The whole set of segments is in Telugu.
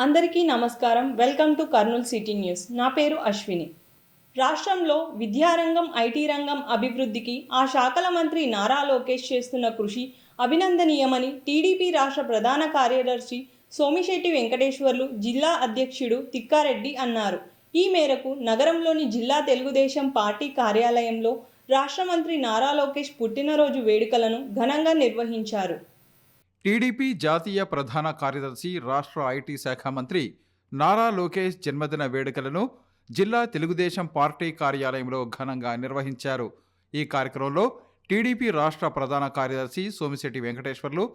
అందరికీ నమస్కారం. Welcome to Kurnool city news. నా పేరు అశ్విని. రాష్ట్రంలో విద్యారంగం, ఐటీ రంగం అభివృద్ధికి ఆ శాఖల మంత్రి నారా లోకేష్ చేస్తున్న కృషి అభినందనీయమని టీడీపీ రాష్ట్ర ప్రధాన కార్యదర్శి సోమిశెట్టి వెంకటేశ్వర్లు, జిల్లా అధ్యక్షుడు తిక్కారెడ్డి అన్నారు. ఈ మేరకు నగరంలోని జిల్లా తెలుగుదేశం పార్టీ కార్యాలయంలో రాష్ట్ర మంత్రి నారా లోకేష్ పుట్టినరోజు వేడుకలను ఘనంగా నిర్వహించారు. టీడీపీ జాతీయ ప్రధాన కార్యదర్శి, రాష్ట్ర ఐటీ శాఖ మంత్రి నారా లోకేష్ జన్మదిన వేడుకలను జిల్లా తెలుగుదేశం పార్టీ కార్యాలయంలో ఘనంగా నిర్వహించారు. ఈ కార్యక్రమంలో టీడీపీ రాష్ట్ర ప్రధాన కార్యదర్శి సోమిశెట్టి వెంకటేశ్వర్లు,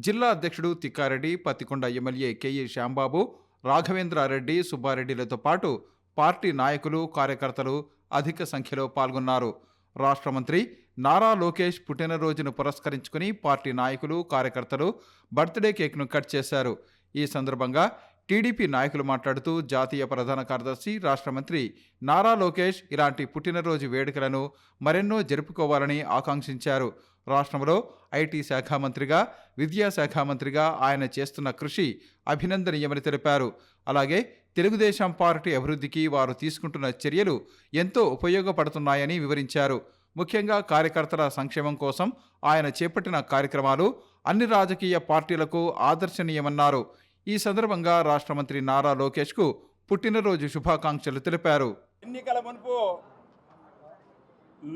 జిల్లా అధ్యక్షుడు తిక్కారెడ్డి, పత్తికొండ ఎమ్మెల్యే కెఈ శ్యాంబాబు, రాఘవేంద్రారెడ్డి, సుబ్బారెడ్డిలతో పాటు పార్టీ నాయకులు, కార్యకర్తలు అధిక సంఖ్యలో పాల్గొన్నారు. రాష్ట్ర మంత్రి నారా లోకేష్ పుట్టినరోజును పురస్కరించుకుని పార్టీ నాయకులు, కార్యకర్తలు బర్త్డే కేక్ను కట్ చేశారు. ఈ సందర్భంగా టీడీపీ నాయకులు మాట్లాడుతూ జాతీయ ప్రధాన కార్యదర్శి, రాష్ట్ర మంత్రి నారా లోకేష్ ఇలాంటి పుట్టినరోజు వేడుకలను మరెన్నో జరుపుకోవాలని ఆకాంక్షించారు. రాష్ట్రంలో ఐటీ శాఖ మంత్రిగా, విద్యాశాఖ మంత్రిగా ఆయన చేస్తున్న కృషి అభినందనీయమని తెలిపారు. అలాగే తెలుగుదేశం పార్టీ అభివృద్ధికి వారు తీసుకుంటున్న చర్యలు ఎంతో ఉపయోగపడుతున్నాయని వివరించారు. ముఖ్యంగా కార్యకర్తల సంక్షేమం కోసం ఆయన చేపట్టిన కార్యక్రమాలు అన్ని రాజకీయ పార్టీలకు ఆదర్శనీయమన్నారు. ఈ సందర్భంగా రాష్ట్ర మంత్రి నారా లోకేష్కు పుట్టినరోజు శుభాకాంక్షలు తెలిపారు. ఎన్నికల మునుపు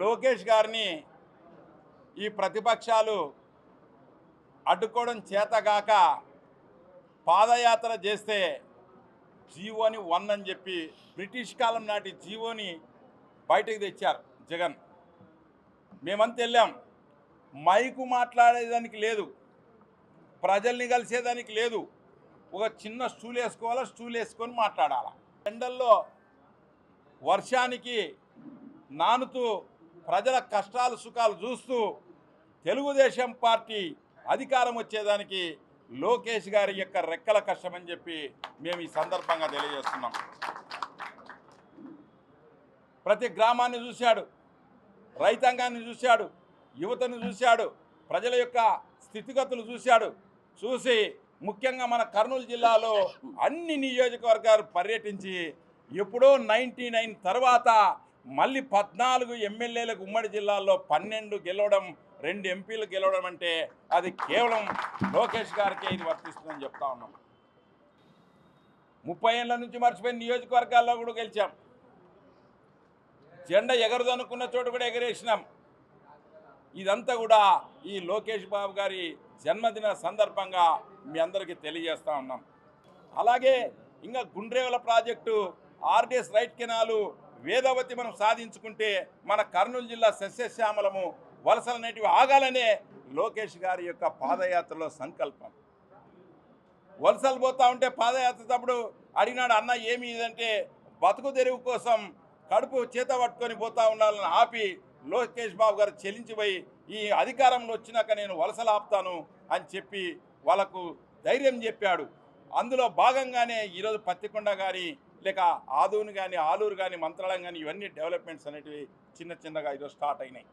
లోకేష్ గారిని ఈ ప్రతిపక్షాలు అడ్డుకోవడం చేతగాక పాదయాత్ర చేస్తే జీవోని 1 అని చెప్పి బ్రిటిష్ కాలం నాటి జీవోని బయటకు తెచ్చారు జగన్. మేమంతా వెళ్ళాం. మైకు మాట్లాడేదానికి లేదు, ప్రజల్ని కలిసేదానికి లేదు. ఒక చిన్న స్టూల్ వేసుకోవాలా, స్టూల్ వేసుకొని మాట్లాడాలా. ఎండల్లో వర్షానికి నానుతూ ప్రజల కష్టాలు సుఖాలు చూస్తూ తెలుగుదేశం పార్టీ అధికారం వచ్చేదానికి లోకేష్ గారి యొక్క రెక్కల కష్టమని చెప్పి మేము ఈ సందర్భంగా తెలియజేస్తున్నాం. ప్రతి గ్రామాన్ని చూశాడు, రైతాంగాన్ని చూశాడు, యువతను చూశాడు, ప్రజల యొక్క స్థితిగతులు చూశాడు. చూసి ముఖ్యంగా మన కర్నూలు జిల్లాలో అన్ని నియోజకవర్గాలు పర్యటించి ఎప్పుడో 99 తర్వాత మళ్ళీ 14 ఎమ్మెల్యేలకు ఉమ్మడి జిల్లాల్లో 12 గెలవడం, 2 ఎంపీలు గెలవడం అంటే అది కేవలం లోకేష్ గారికే ఇది వర్తిస్తుందని చెప్తా ఉన్నాం. 30 ఏళ్ళ నుంచి మర్చిపోయిన నియోజకవర్గాల్లో కూడా గెలిచాం. జెండా ఎగరదనుకున్న చోటు కూడా ఎగరేసినాం. ఇదంతా కూడా ఈ లోకేష్ బాబు గారి జన్మదిన సందర్భంగా మీ అందరికీ తెలియజేస్తూ ఉన్నాం. అలాగే ఇంకా Gundrevula project, RDS right canal, Vedavathi మనం సాధించుకుంటే మన కర్నూలు జిల్లా సస్యశ్యామలము, వలసలు అనేటివి ఆగాలనే లోకేష్ గారి యొక్క పాదయాత్రలో సంకల్పం. వలసలు పోతూ ఉంటే పాదయాత్ర తప్పుడు అడిగినాడు, అన్న ఏమి ఇదంటే బతుకు తెరువు కోసం కడుపు చేత పట్టుకొని పోతా ఉండాలని ఆపి లోకేష్ బాబు గారు చెల్లించిపోయి ఈ అధికారంలో వచ్చినాక నేను వలసలు ఆపుతాను అని చెప్పి వాళ్ళకు ధైర్యం చెప్పాడు. అందులో భాగంగానే ఈరోజు పత్తికొండ కానీ, లేక ఆదూని కానీ, ఆలూరు కానీ, మంత్రాలయం కానీ ఇవన్నీ డెవలప్మెంట్స్ అనేటివి చిన్న చిన్నగా ఈరోజు స్టార్ట్ అయినాయి.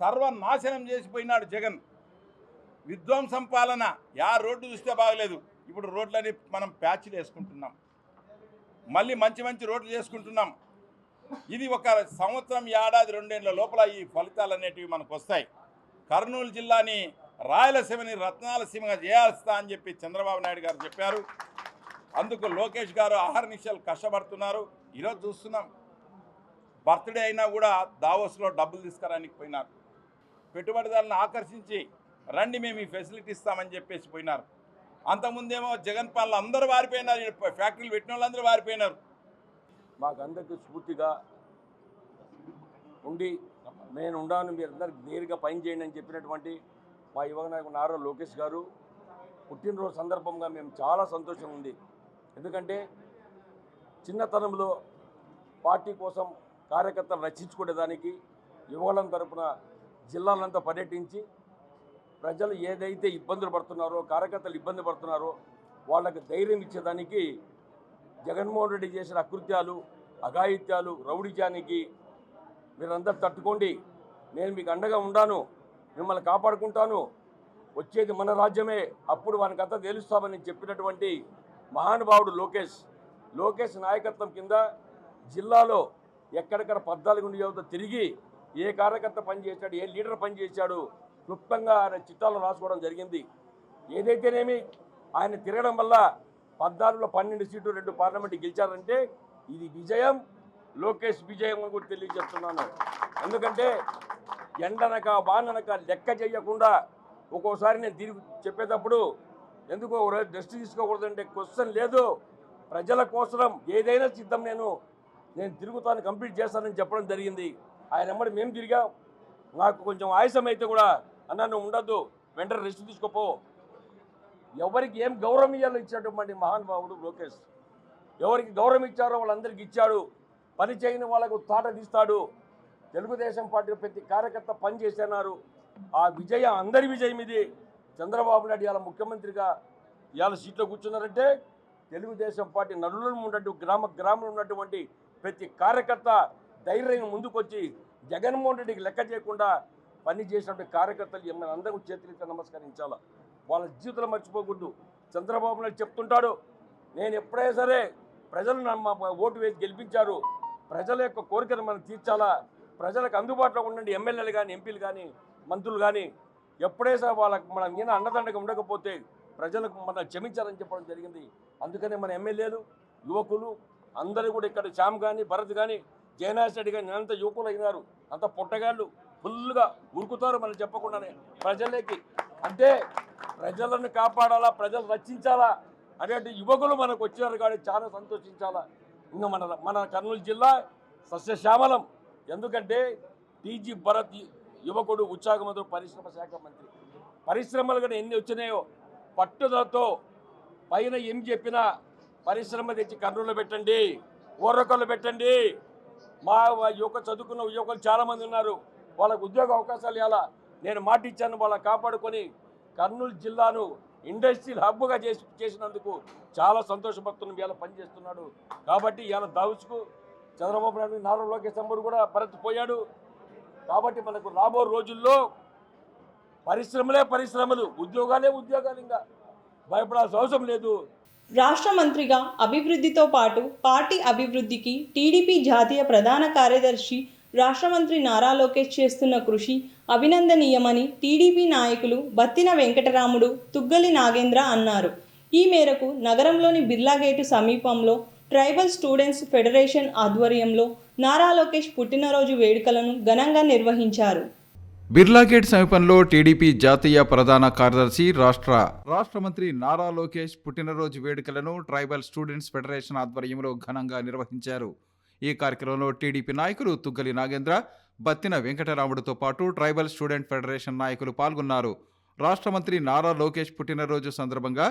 సర్వనాశనం చేసిపోయినాడు జగన్. విధ్వంసం పాలన. రోడ్డు చూస్తే బాగలేదు, ఇప్పుడు రోడ్లని మనం ప్యాచ్లు వేసుకుంటున్నాం, మళ్ళీ మంచి మంచి రోడ్లు చేసుకుంటున్నాం. ఇది ఒక సంవత్సరం, ఏడాది, 2 ఏళ్ల లోపల ఈ ఫలితాలు అనేటివి మనకు వస్తాయి. కర్నూలు జిల్లాని రాయలసీమని రత్నాలసీమగా చేయాల్స్తా అని చెప్పి చంద్రబాబు నాయుడు గారు చెప్పారు. అందుకు లోకేష్ గారు అహర్నిశలు కష్టపడుతున్నారు. ఈరోజు చూస్తున్నాం, బర్త్డే అయినా కూడా దావోస్లో డబ్బులు తీసుకురానికి పోయినారు. పెట్టుబడిదారులను ఆకర్షించి రండి మేము ఈ ఫెసిలిటీ ఇస్తామని చెప్పేసి పోయినారు. అంతకుముందేమో జగన్ పాలన అందరూ వారిపోయినారు, ఫ్యాక్టరీలు పెట్టిన వాళ్ళందరూ వారిపోయినారు. మాకందరికీ స్ఫూర్తిగా ఉండి నేను ఉండాను, మీరు అందరికి నేరుగా పని చేయండి అని చెప్పినటువంటి మా యువ నాయకుడు నారా లోకేష్ గారు పుట్టినరోజు సందర్భంగా మేము చాలా సంతోషంగా ఉంది. ఎందుకంటే చిన్నతనంలో పార్టీ కోసం కార్యకర్తలు రక్షించుకునేదానికి యువకుల తరపున జిల్లాలంతా పర్యటించి ప్రజలు ఏదైతే ఇబ్బందులు పడుతున్నారో, కార్యకర్తలు ఇబ్బంది పడుతున్నారో వాళ్ళకి ధైర్యం ఇచ్చేదానికి జగన్మోహన్ రెడ్డి చేసిన అకృత్యాలు, అఘాయిత్యాలు, రౌడీజానికి మీరందరూ తట్టుకోండి, నేను మీకు అండగా ఉండాను, మిమ్మల్ని కాపాడుకుంటాను, వచ్చేది మన రాజ్యమే, అప్పుడు వానికి అంతా తేలుస్తామని చెప్పినటువంటి మహానుభావుడు లోకేష్ నాయకత్వం కింద జిల్లాలో ఎక్కడెక్కడ 14 నియోజకవర్గాలు తిరిగి ఏ కార్యకర్త పనిచేశాడు, ఏ లీడర్ పనిచేశాడు క్లుప్తంగా ఆయన చిట్టాలు రాసుకోవడం జరిగింది. ఏదైతేనేమి ఆయన తిరగడం వల్ల 14లో 12 సీట్లు 2 పార్లమెంటు గెలిచారంటే ఇది విజయం, లోకేష్ విజయం అని కూడా తెలియజేస్తున్నాను. ఎందుకంటే ఎండనక వాననక లెక్క చేయకుండా ఒక్కోసారి నేను తిరిగి చెప్పేటప్పుడు ఎందుకో రెస్ట్ తీసుకోకూడదంటే క్వశ్చన్ లేదు, ప్రజల కోసం ఏదైనా సిద్ధం, నేను తిరుగుతాను, కంప్లీట్ చేస్తానని చెప్పడం జరిగింది. ఆయన వెంబడి మేము తిరిగాం. నాకు కొంచెం ఆయాసం అయితే కూడా అన్న నువ్వు ఉండద్దు, వెంటనే రెస్ట్ తీసుకోపో. ఎవరికి ఏం గౌరవం ఇవ్వాలో ఇచ్చేటువంటి మహానుభావుడు లోకేష్. ఎవరికి గౌరవం ఇచ్చారో వాళ్ళందరికీ ఇచ్చాడు. పని చేయని వాళ్ళకు తాట తీస్తాడు. తెలుగుదేశం పార్టీ ప్రతి కార్యకర్త పని చేస్తున్నారు. ఆ విజయం అందరి విజయం ఇది. చంద్రబాబు నాయుడు ఇవాళ ముఖ్యమంత్రిగా ఇవాళ సీట్లో కూర్చున్నారంటే తెలుగుదేశం పార్టీ నలుగురు ఉన్నట్టు గ్రామంలో ఉన్నటువంటి ప్రతి కార్యకర్త ధైర్యంగా ముందుకొచ్చి జగన్మోహన్ రెడ్డికి లెక్క చేయకుండా పని చేసినటువంటి కార్యకర్తలు మన అందరూ చేతులెత్తి నమస్కరించాలా. వాళ్ళ జీవితంలో మర్చిపోకూడదు. చంద్రబాబు నాయుడు చెప్తుంటాడు, నేను ఎప్పుడైనా సరే ప్రజలు ఓటు వేసి గెలిపించారు, ప్రజల యొక్క కోరికను మనం తీర్చాలా, ప్రజలకు అందుబాటులో ఉండండి, ఎమ్మెల్యేలు కానీ ఎంపీలు కానీ మంత్రులు కానీ ఎప్పుడైనా వాళ్ళకు మనం ఈయన అండదండగా ఉండకపోతే ప్రజలకు మనం క్షమించాలని చెప్పడం జరిగింది. అందుకనే మన ఎమ్మెల్యేలు యువకులు అందరూ కూడా ఇక్కడ శ్యామ్ కానీ భరత్ కానీ జయనాథ్ రెడ్డి కానీ అంత యువకులు అయినారు, అంత పొట్టగాళ్ళు ఫుల్గా ఉరుకుతారు మనం చెప్పకుండానే ప్రజలకి. అంటే ప్రజలను కాపాడాలా, ప్రజలు రక్షించాలా అనేటువంటి యువకులు మనకు వచ్చారు కానీ చాలా సంతోషించాలా. ఇంకా మన కర్నూలు జిల్లా సస్యశ్యామలం. ఎందుకంటే టీజీ భరత్ యువకుడు ఉత్సాహంతో పరిశ్రమ శాఖ మంత్రి. పరిశ్రమలు కానీ ఎన్ని వచ్చినాయో పట్టుదలతో పైన ఏం చెప్పినా పరిశ్రమ తెచ్చి కర్నూలులో పెట్టండి, ఓర్రకల్లో పెట్టండి. మా చదువుకున్న యువకులు చాలామంది ఉన్నారు, వాళ్ళకు ఉద్యోగ అవకాశాలు ఇవ్వాలా. నేను మాట ఇచ్చాను, వాళ్ళని కాపాడుకొని కర్నూలు జిల్లాను ఇండస్ట్రియల్ హబ్గా చేసినందుకు చాలా సంతోషపడుతున్నాం. ఇవాళ పనిచేస్తున్నాడు కాబట్టి ఇవాళ దావుచుకు చంద్రబాబు నాయుడు నారా లోకేష్ అమ్మడు కూడా భరత్ పోయాడు. కాబట్టి మనకు రాబో రోజుల్లో పరిశ్రమలు, ఉద్యోగాలు. ఇంకా భయపడాల్సిన అవసరం లేదు. రాష్ట్ర మంత్రిగా అభివృద్ధితో పాటు పార్టీ అభివృద్ధికి టీడీపీ జాతీయ ప్రధాన కార్యదర్శి రాష్ట్ర మంత్రి నారా లోకేష్ చేస్తున్న కృషి అభినందనీయమని టీడీపీ నాయకులు బత్తిన వెంకటరాముడు, తుగ్గలి నాగేంద్ర అన్నారు. ఈ మేరకు నగరంలోని బిర్లాగేటు సమీపంలో ట్రైబల్ స్టూడెంట్స్ ఫెడరేషన్ ఆధ్వర్యంలో నారా లోకేష్ పుట్టినరోజు వేడుకలను ఘనంగా నిర్వహించారు. బిర్లాగేట్ సమీపంలో టీడీపీ జాతీయ ప్రధాన కార్యదర్శి రాష్ట్ర మంత్రి నారా లోకేష్ పుట్టినరోజు వేడుకలను ట్రైబల్ స్టూడెంట్స్ ఫెడరేషన్ ఆధ్వర్యంలో ఘనంగా నిర్వహించారు. ఈ కార్యక్రమంలో టీడీపీ నాయకులు తుగ్గలి నాగేంద్ర, బత్తిన వెంకటరాముడితో పాటు ట్రైబల్ స్టూడెంట్ ఫెడరేషన్ నాయకులు పాల్గొన్నారు. రాష్ట్ర మంత్రి నారా లోకేష్ పుట్టినరోజు సందర్భంగా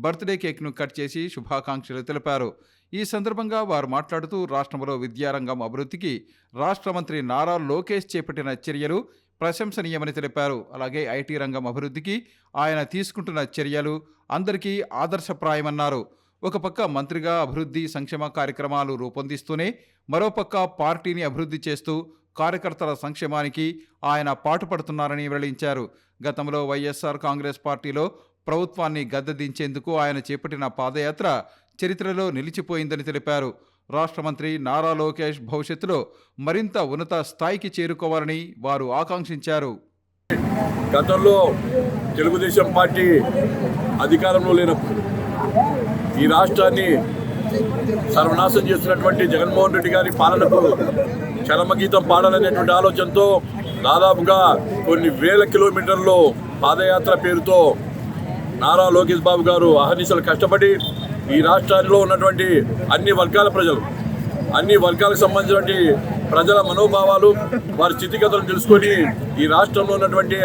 బర్త్డే కేక్ను కట్ చేసి శుభాకాంక్షలు తెలిపారు. ఈ సందర్భంగా వారు మాట్లాడుతూ రాష్ట్రంలో విద్యారంగం అభివృద్ధికి రాష్ట్ర మంత్రి నారా లోకేష్ చేపట్టిన చర్యలు ప్రశంసనీయమని తెలిపారు. అలాగే ఐటీ రంగం అభివృద్ధికి ఆయన తీసుకుంటున్న చర్యలు అందరికీ ఆదర్శప్రాయమన్నారు. ఒక పక్క మంత్రిగా అభివృద్ధి సంక్షేమ కార్యక్రమాలు రూపొందిస్తూనే మరోపక్క పార్టీని అభివృద్ధి చేస్తూ కార్యకర్తల సంక్షేమానికి ఆయన పాటుపడుతున్నారని వెల్లడించారు. గతంలో వైఎస్ఆర్ కాంగ్రెస్ పార్టీలో ప్రభుత్వాన్ని గద్దెదించేందుకు ఆయన చేపట్టిన పాదయాత్ర చరిత్రలో నిలిచిపోయిందని తెలిపారు. రాష్ట్ర మంత్రి నారా లోకేష్ భవిష్యత్తులో మరింత ఉన్నత స్థాయికి చేరుకోవాలని వారు ఆకాంక్షించారు. గతంలో తెలుగుదేశం పార్టీ అధికారంలో లేనప్పుడు ఈ రాష్ట్రాన్ని సర్వనాశనం చేస్తున్నటువంటి జగన్మోహన్ రెడ్డి గారి పాలనకు చరమగీతం పాడాలనేటువంటి ఆలోచనతో దాదాపుగా కొన్ని వేల కిలోమీటర్లు పాదయాత్ర పేరుతో నారా లోకేష్ బాబు గారు అహర్నిశలు కష్టపడి ఈ రాష్ట్రాల్లో ఉన్నటువంటి అన్ని వర్గాలకు సంబంధించినటువంటి ప్రజల మనోభావాలు, వారి స్థితిగతులను తెలుసుకొని ఈ రాష్ట్రంలో ఉన్నటువంటి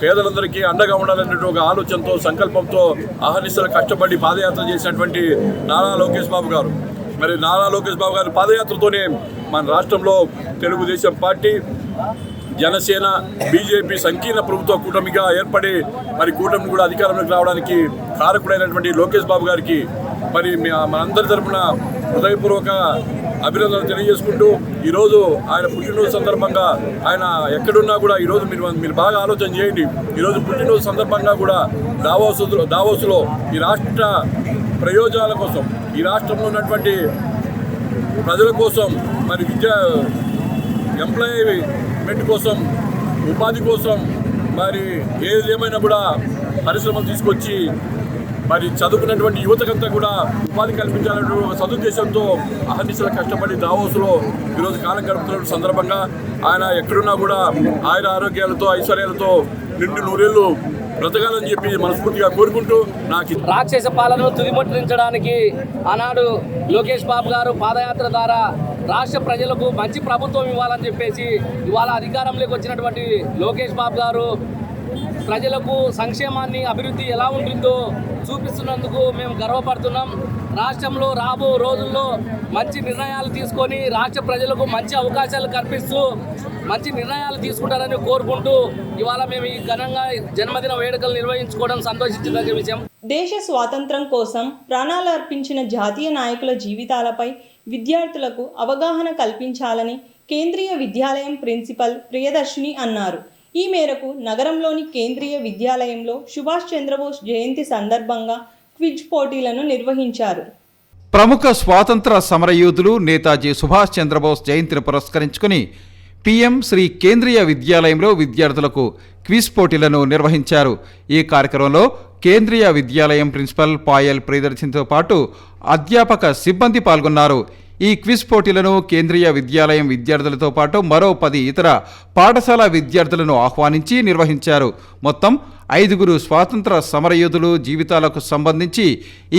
పేదలందరికీ అండగా ఉండాలనేటువంటి ఒక ఆలోచనతో, సంకల్పంతో అహర్నిశలు కష్టపడి పాదయాత్ర చేసినటువంటి నారా లోకేష్ బాబు గారు. మరి నారా లోకేష్ బాబు గారి పాదయాత్రతోనే మన రాష్ట్రంలో తెలుగుదేశం పార్టీ, జనసేన, బీజేపీ సంకీర్ణ ప్రభుత్వ కూటమిగా ఏర్పడి మరి కూటమి కూడా అధికారంలోకి రావడానికి కారకుడైనటువంటి లోకేష్ బాబు గారికి మరి మనందరి తరఫున హృదయపూర్వక అభినందనలు తెలియజేసుకుంటూ ఈరోజు ఆయన పుట్టినరోజు సందర్భంగా ఆయన ఎక్కడున్నా కూడా ఈరోజు మీరు బాగా ఆలోచన చేయండి. ఈరోజు పుట్టినరోజు సందర్భంగా కూడా దావోసులో ఈ రాష్ట్ర ప్రయోజనాల కోసం, ఈ రాష్ట్రంలో ఉన్నటువంటి ప్రజల కోసం, మరి ఎంప్లాయ్మెంట్ కోసం, ఉపాధి కోసం, మరి ఏదేమైనా కూడా పరిశ్రమలు తీసుకొచ్చి మరి చదువుకున్నటువంటి యువతకంతా కూడా ఉపాధి కల్పించాలనే ఒక సదుద్దేశంతో అహర్నిశలు కష్టపడి దావోస్లో ఈరోజు కాలం గడుపుతున్న సందర్భంగా ఆయన ఎక్కడున్నా కూడా ఆయన ఆరోగ్యాలతో ఐశ్వర్యాలతో నిండు నూరేళ్లు బ్రతకాలని చెప్పి మనస్ఫూర్తిగా కోరుకుంటూ నాకు రాక్షస పాలనను తుదిముట్టించడానికి ఆనాడు లోకేష్ బాబు గారు పాదయాత్ర ద్వారా రాష్ట్ర ప్రజలకు మంచి ప్రభుత్వం ఇవ్వాలని చెప్పేసి ఇవాళ అధికారంలోకి వచ్చినటువంటి లోకేష్ బాబు గారు ప్రజలకు సంక్షేమాన్ని, అభివృద్ధి ఎలా ఉంటుందో చూపిస్తున్నందుకు మేము గర్వపడుతున్నాం. రాష్ట్రంలో రాబో రోజుల్లో మంచి నిర్ణయాలు తీసుకొని రాష్ట్ర ప్రజలకు మంచి అవకాశాలు కల్పిస్తూ మంచి నిర్ణయాలు తీసుకుంటారని కోరుకుంటూ ఇవాళ మేము ఈ ఘనంగా జన్మదిన వేడుకలు నిర్వహించుకోవడం సంతోషించదగ్గ విషయం. దేశ స్వాతంత్రం కోసం ప్రాణాలు అర్పించిన జాతీయ నాయకుల జీవితాలపై విద్యార్థులకు అవగాహన కల్పించాలని కేంద్రీయ విద్యాలయం ప్రిన్సిపల్ ప్రియదర్శిని అన్నారు. ఈ మేరకు నగరంలోని కేంద్రీయ విద్యాలయంలో సుభాష్ చంద్రబోస్ జయంతి సందర్భంగా క్విజ్ పోటీలను నిర్వహించారు. ప్రముఖ స్వాతంత్ర సమరయోధులు నేతాజీ సుభాష్ చంద్రబోస్ జయంతిని పురస్కరించుకుని పీఎం శ్రీ కేంద్రీయ విద్యాలయంలో విద్యార్థులకు క్విజ్ పోటీలను నిర్వహించారు. ఈ కార్యక్రమంలో కేంద్రీయ విద్యాలయం ప్రిన్సిపల్ పాయల్ ప్రియదర్శినితో పాటు అధ్యాపక సిబ్బంది పాల్గొన్నారు. ఈ క్విజ్ పోటీలను కేంద్రీయ విద్యాలయం విద్యార్థులతో పాటు మరో 10 ఇతర పాఠశాల విద్యార్థులను ఆహ్వానించి నిర్వహించారు. మొత్తం 5 స్వాతంత్ర సమరయోధులు జీవితాలకు సంబంధించి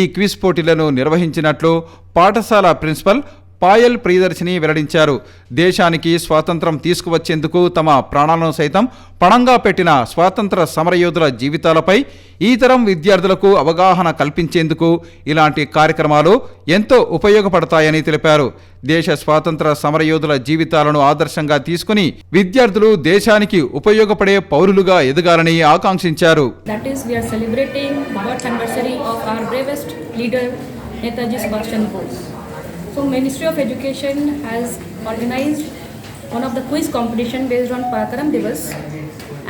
ఈ క్విజ్ పోటీలను నిర్వహించినట్లు పాఠశాల ప్రిన్సిపల్ పాయల్ ప్రియదర్శిని వెల్లడించారు. దేశానికి స్వాతంత్రం తీసుకువచ్చేందుకు తమ ప్రాణాలను సైతం పణంగా పెట్టిన స్వాతంత్ర సమరయోధుల జీవితాలపై ఈ తరం విద్యార్థులకు అవగాహన కల్పించేందుకు ఇలాంటి కార్యక్రమాలు ఎంతో ఉపయోగపడతాయని తెలిపారు. దేశ స్వాతంత్ర సమరయోధుల జీవితాలను ఆదర్శంగా తీసుకుని విద్యార్థులు దేశానికి ఉపయోగపడే పౌరులుగా ఎదగాలని ఆకాంక్షించారు. That is, we are celebrating the birth anniversary of our bravest leader, Netaji Subhash Chandra Bose. So, Ministry of Education has organized one of the quiz competition based on Parakaram Divas,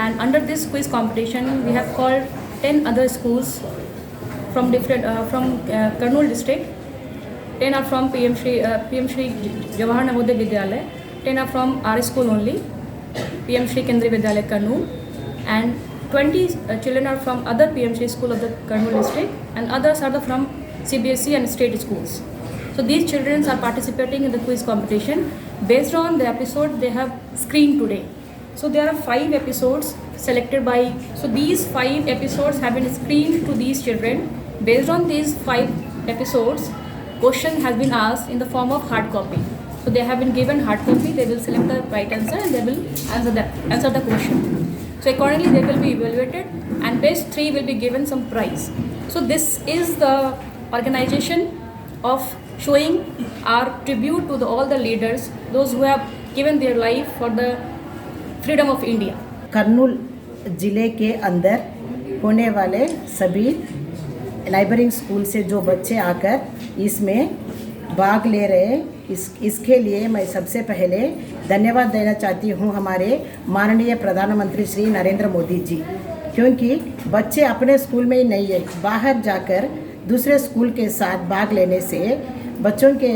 and under this quiz competition, we have called 10 other schools from Kurnool district. 10 are from PM Shri Jawahar Navodaya Vidyalaya. 10 are from our school only, PM Shri Kendriya Vidyalaya Kurnool, and 20 children are from other PM Shri school of the Kurnool district, and others are from CBSE and state schools. So these children are participating in the quiz competition based on the episode they have screened today. So there are 5 episodes selected by, so these 5 episodes have been screened to these children. Based on these 5 episodes, question has been asked in the form of hard copy. So they have been given hard copy, they will select the right answer and they will answer the question. So accordingly they will be evaluated and best 3 will be given some prize. So this is the organization of showing our tribute to all the leaders, those who have given their life for the freedom of India. Kurnool ज़िले के अंदर होने वाले सभी नाइबरिंग स्कूल से जो बच्चे आकर इसमें भाग ले रहे हैं, इसके लिए मैं सबसे पहले धन्यवाद देना चाहती हूँ हमारे माननीय प्रधानमंत्री श्री नरेंद्र मोदी जी, क्योंकि बच्चे अपने स्कूल में ही नहीं है, बाहर जाकर दूसरे स्कूल के साथ भाग लेने से बच्चों के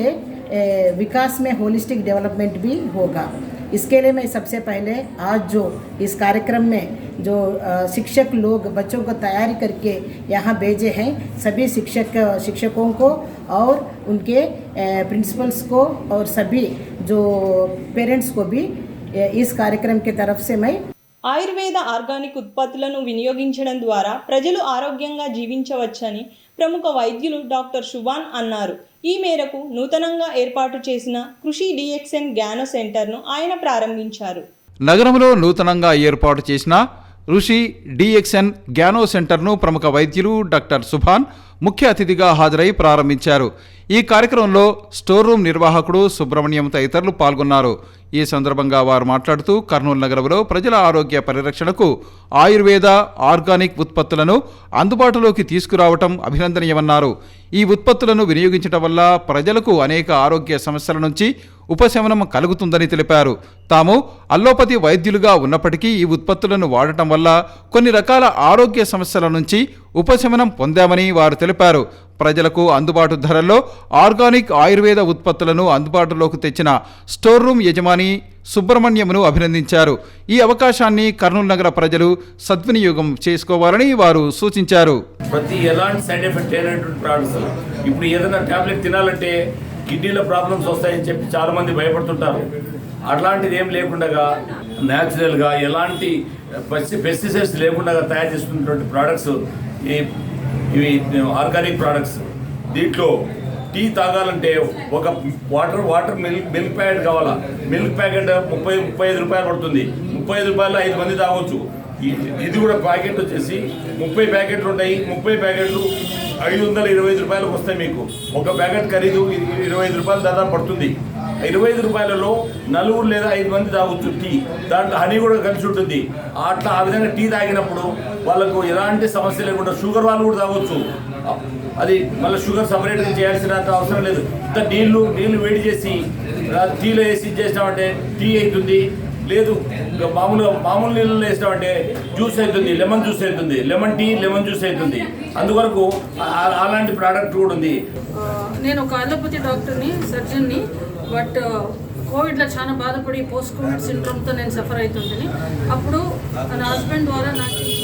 विकास में होलिस्टिक डेवलपमेंट भी होगा. इसके लिए मैं सबसे पहले आज जो इस कार्यक्रम में जो शिक्षक लोग बच्चों को तैयारी करके यहाँ भेजे हैं, सभी शिक्षकों को और उनके प्रिंसिपल्स को और सभी जो पेरेंट्स को भी इस कार्यक्रम की तरफ से मैं ఆయుర్వేద ఆర్గానిక్ ఉత్పత్తులను వినియోగించడం ద్వారా ప్రజలు ఆరోగ్యంగా జీవించవచ్చని ప్రముఖ వైద్యులు డాక్టర్ శుభాన్ అన్నారు. ఈ మేరకు నూతనంగా ఏర్పాటు చేసిన కృషి DXN గ్యానో సెంటర్ను ఆయన ప్రారంభించారు. నగరంలో నూతనంగా ఏర్పాటు చేసిన ఋషి DXN గ్యానో సెంటర్ను ప్రముఖ వైద్యులు డాక్టర్ సుభాన్ ముఖ్య అతిథిగా హాజరై ప్రారంభించారు. ఈ కార్యక్రమంలో స్టోర్ రూమ్ నిర్వాహకుడు సుబ్రహ్మణ్యం తదితరులు పాల్గొన్నారు. ఈ సందర్భంగా వారు మాట్లాడుతూ కర్నూలు నగరంలో ప్రజల ఆరోగ్య పరిరక్షణకు ఆయుర్వేద ఆర్గానిక్ ఉత్పత్తులను అందుబాటులోకి తీసుకురావటం అభినందనీయమన్నారు. ఈ ఉత్పత్తులను వినియోగించడం వల్ల ప్రజలకు అనేక ఆరోగ్య సమస్యల నుంచి ఉపశమనం కలుగుతుందని తెలిపారు. తాము అల్లోపతి వైద్యులుగా ఉన్నప్పటికీ ఈ ఉత్పత్తులను వాడటం వల్ల కొన్ని రకాల ఆరోగ్య సమస్యల నుంచి ఉపశమనం పొందామని వారు తెలిపారు. ప్రజలకు అందుబాటు ధరల్లో ఆర్గానిక్ ఆయుర్వేద ఉత్పత్తులను అందుబాటులోకి తెచ్చిన స్టోర్ రూమ్ యజమాని సుబ్రహ్మణ్యంను అభినందించారు. ఈ అవకాశాన్ని కర్నూలు నగర ప్రజలు సద్వినియోగం చేసుకోవాలని వారు సూచించారు. ప్రతి ఎలాంటి సైడ్ ఎఫెక్ట్ అయినటువంటి ప్రోడక్ట్స్ ఇప్పుడు ఏదైనా టాబ్లెట్ తినాలంటే కిడ్నీలో ప్రాబ్లమ్స్ వస్తాయని చెప్పి చాలామంది భయపడుతుంటారు. అట్లాంటిది ఏం లేకుండా న్యాచురల్గా ఎలాంటి పెస్టిసైడ్స్ లేకుండా తయారు చేసుకున్నటువంటి ప్రోడక్ట్స్ ఇవి ఆర్గానిక్ ప్రోడక్ట్స్. దీంట్లో టీ తాగాలంటే ఒక వాటర్ మిల్క్ ప్యాకెట్ కావాలా. మిల్క్ ప్యాకెట్ 35 రూపాయలు పడుతుంది. 35 రూపాయలు 5 మంది తాగొచ్చు. ఇది కూడా ప్యాకెట్ వచ్చేసి 30 ప్యాకెట్లు ఉంటాయి. 30 ప్యాకెట్లు 525 రూపాయలకు వస్తాయి. మీకు ఒక ప్యాకెట్ ఖరీదు 25 రూపాయలు దాదాపు పడుతుంది. 25 రూపాయలలో 4 లేదా 5 మంది తాగొచ్చు టీ. దాంట్లో హనీ కూడా కలిసి ఉంటుంది. అట్లా ఆ విధంగా టీ తాగినప్పుడు వాళ్ళకు ఎలాంటి సమస్య లేకుండా షుగర్ వాళ్ళు కూడా తాగొచ్చు. అది మళ్ళీ షుగర్ సపరేట్గా చేయాల్సిన అవసరం లేదు. ఇంత నీళ్లు వేడి చేసి టీలో వేసి చేసినామంటే టీ అవుతుంది. లేదు మామూలు నీళ్ళలో వేసినామంటే జ్యూస్ అవుతుంది, లెమన్ జ్యూస్ అవుతుంది, లెమన్ టీ లెమన్ జ్యూస్ అవుతుంది. అందువరకు అలాంటి ప్రోడక్ట్ కూడా ఉంది. నేను ఒక అలోపతి డాక్టర్ని, సర్జన్ని. బట్ కోవిడ్లో చాలా బాధపడి పోస్ట్ కోవిడ్ సిండ్రోమ్తో నేను సఫర్ అవుతుందని అప్పుడు నా హస్బెండ్ ద్వారా నాకు ఈ